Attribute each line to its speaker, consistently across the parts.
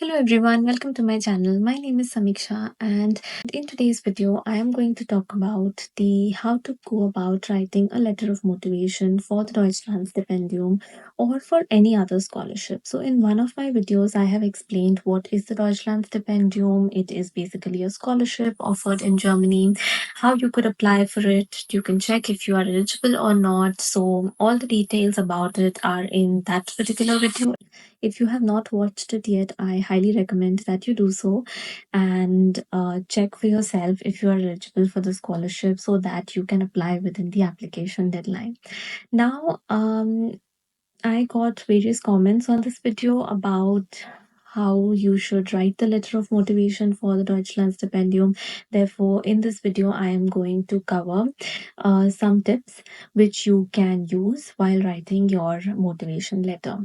Speaker 1: Hello everyone, welcome to my channel. My name is Samiksha, and in today's video I am going to talk about the how to go about writing a letter of motivation for the Deutschlandstipendium or for any other scholarship. So in one of my videos I have explained what is the Deutschlandstipendium. It is basically a scholarship offered in Germany, how you could apply for it. You can check if you are eligible or not. So all the details about it are in that particular video. If you have not watched it yet, I highly recommend that you do so and check for yourself if you are eligible for the scholarship so that you can apply within the application deadline. Now, I got various comments on this video about how you should write the letter of motivation for the Deutschlandstipendium. Therefore, in this video, I am going to cover some tips which you can use while writing your motivation letter.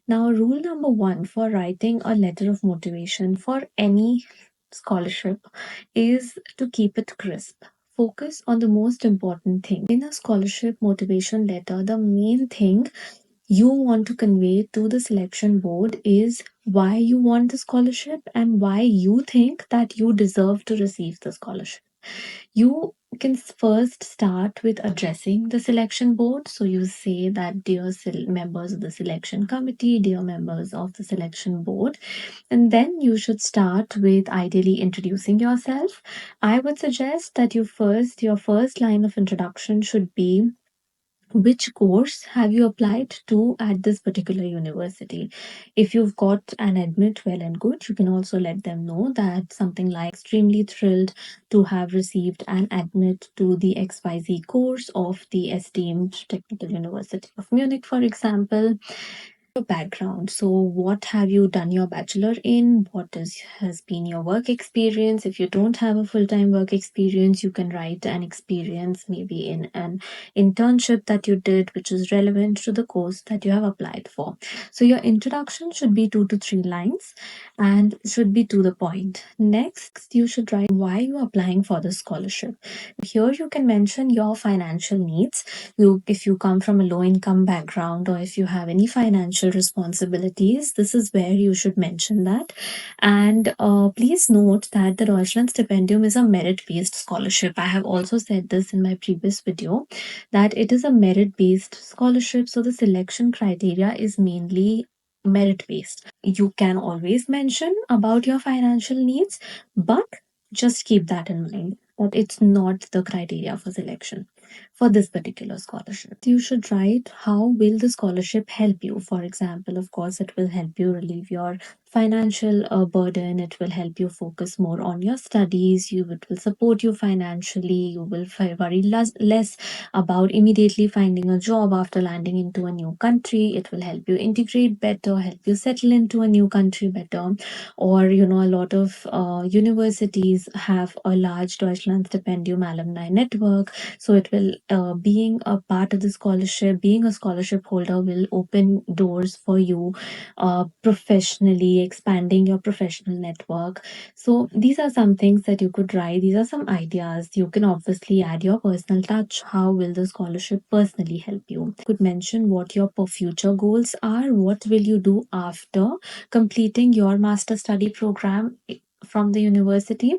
Speaker 1: Now, rule number one for writing a letter of motivation for any scholarship is to keep it crisp. Focus on the most important thing. In a scholarship motivation letter, the main thing you want to convey to the selection board is why you want the scholarship and why you think that you deserve to receive the scholarship. You can first start with addressing the selection board. So you say that, dear members of the selection committee, dear members of the selection board, and then you should start with ideally introducing yourself. I would suggest that your first line of introduction should be, which course have you applied to at this particular university? If you've got an admit, well and good. You can also let them know that something like extremely thrilled to have received an admit to the XYZ course of the esteemed Technical University of Munich, for example. Your background. So what have you done your bachelor in? What has been your work experience? If you don't have a full-time work experience, you can write an experience maybe in an internship that you did, which is relevant to the course that you have applied for. So your introduction should be 2 to 3 lines and should be to the point. Next, you should write why you are applying for the scholarship. Here you can mention your financial needs. If you come from a low income background or if you have any financial responsibilities, this is where you should mention that. And please note that the Deutschlandstipendium is a merit based scholarship. I have also said this in my previous video that it is a merit based scholarship, so the selection criteria is mainly merit based. You can always mention about your financial needs, but just keep that in mind that it's not the criteria for selection for this particular scholarship. You should write how will the scholarship help you. For example, of course, it will help you relieve your financial burden. It will help you focus more on your studies. It will support you financially. You will worry less about immediately finding a job after landing into a new country. It will help you integrate better, help you settle into a new country better. Or, a lot of universities have a large Deutschlandstipendium alumni network. So it will, being a part of the scholarship, being a scholarship holder will open doors for you professionally, expanding your professional network. So these are some things that you could write. These are some ideas. You can obviously add your personal touch. How will the scholarship personally help you? You could mention what your future goals are. What will you do after completing your master study program from the university?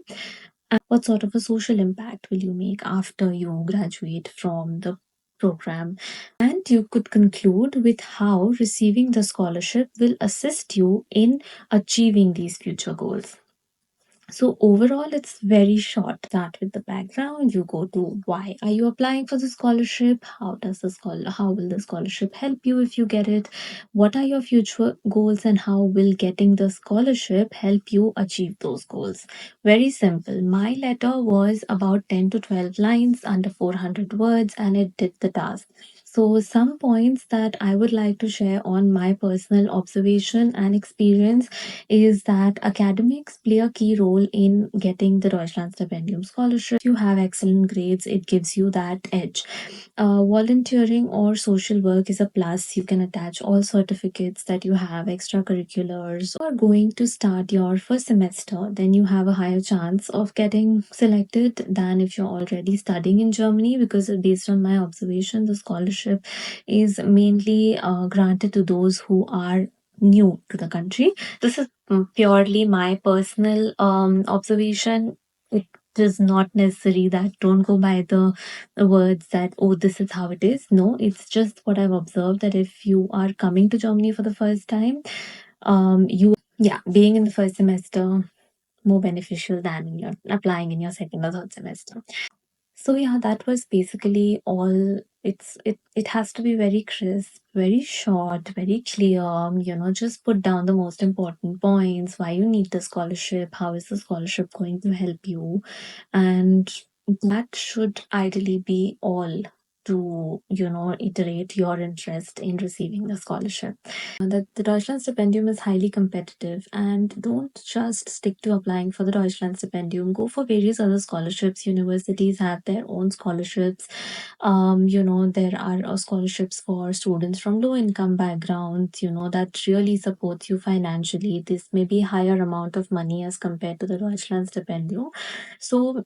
Speaker 1: And what sort of a social impact will you make after you graduate from the program? And you could conclude with how receiving the scholarship will assist you in achieving these future goals. So overall, it's very short. Start with the background. You go to why are you applying for the scholarship? How will the scholarship help you if you get it? What are your future goals and how will getting the scholarship help you achieve those goals? Very simple. My letter was about 10 to 12 lines under 400 words and it did the task. So some points that I would like to share on my personal observation and experience is that academics play a key role in getting the Deutschlandstipendium scholarship. If you have excellent grades, it gives you that edge. Volunteering or social work is a plus. You can attach all certificates that you have, extracurriculars, or going to start your first semester, then you have a higher chance of getting selected than if you're already studying in Germany, because based on my observation, the scholarship is mainly granted to those who are new to the country. This is purely my personal observation. It is not necessary that don't go by the words that, oh, this is how it is. No, it's just what I've observed, that if you are coming to Germany for the first time, yeah, being in the first semester more beneficial than in your applying in your second or third semester. So yeah, that was basically all. It has to be very crisp, very short, very clear. Just put down the most important points, why you need the scholarship, how is the scholarship going to help you, and that should ideally be all to iterate your interest in receiving the scholarship. That the Deutschlandstipendium is highly competitive, and don't just stick to applying for the Deutschlandstipendium. Go for various other scholarships. Universities have their own scholarships. There are scholarships for students from low income backgrounds, that really supports you financially. This may be higher amount of money as compared to the Deutschlandstipendium. So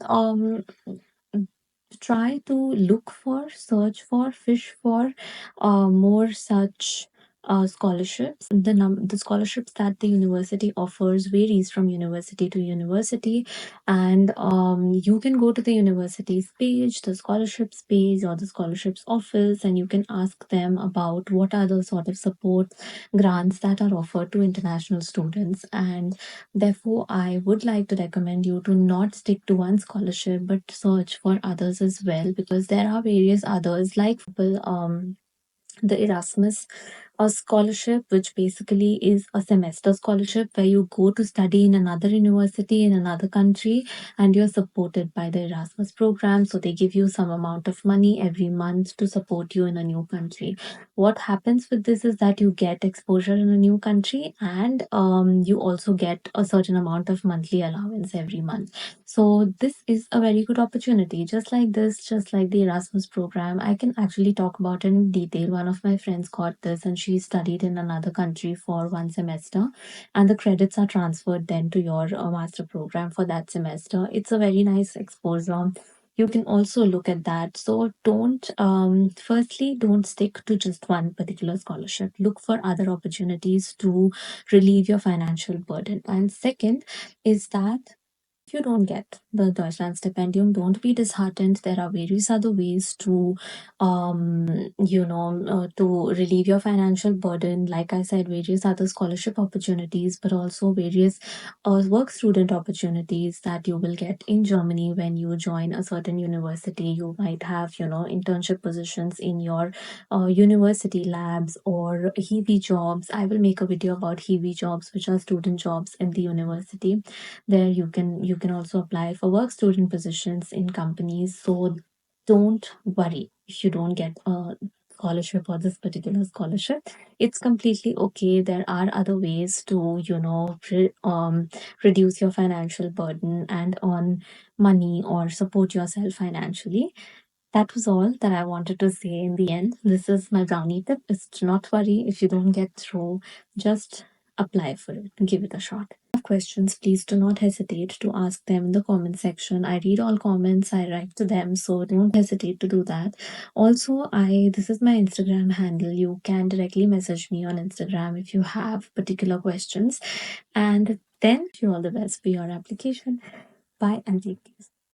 Speaker 1: try to look for, search for, fish for more such scholarships. The scholarships that the university offers varies from university to university, and you can go to the university's page, the scholarships page, or the scholarships office, and you can ask them about what are the sort of support grants that are offered to international students. And therefore, I would like to recommend you to not stick to one scholarship but search for others as well, because there are various others, like for example, the Erasmus scholarship, which basically is a semester scholarship where you go to study in another university in another country, and you're supported by the Erasmus program. So they give you some amount of money every month to support you in a new country. What happens with this is that you get exposure in a new country, and you also get a certain amount of monthly allowance every month. So this is a very good opportunity. Just like this, just like the Erasmus program, I can actually talk about it in detail. One of my friends got this, and she studied in another country for one semester, and the credits are transferred then to your master program for that semester. It's a very nice exposure. You can also look at that. So don't firstly, don't stick to just one particular scholarship. Look for other opportunities to relieve your financial burden. And second is that if you don't get the Deutschlandstipendium, don't be disheartened. There are various other ways to, to relieve your financial burden. Like I said, various other scholarship opportunities, but also various work student opportunities that you will get in Germany when you join a certain university. You might have, internship positions in your university labs or HEVI jobs. I will make a video about HEVI jobs, which are student jobs in the university. There you can also apply for work student positions in companies. So don't worry if you don't get a scholarship or this particular scholarship. It's completely okay. There are other ways to reduce your financial burden and earn money or support yourself financially. That was all that I wanted to say in the end. This is my brownie tip, is to not worry if you don't get through. Just apply for it, give it a shot. Have questions, please do not hesitate to ask them in the comment section. I read all comments, I write to them, so don't hesitate to do that. Also, this is my Instagram handle. You can directly message me on Instagram if you have particular questions. And then wish you all the best for your application. Bye and take care.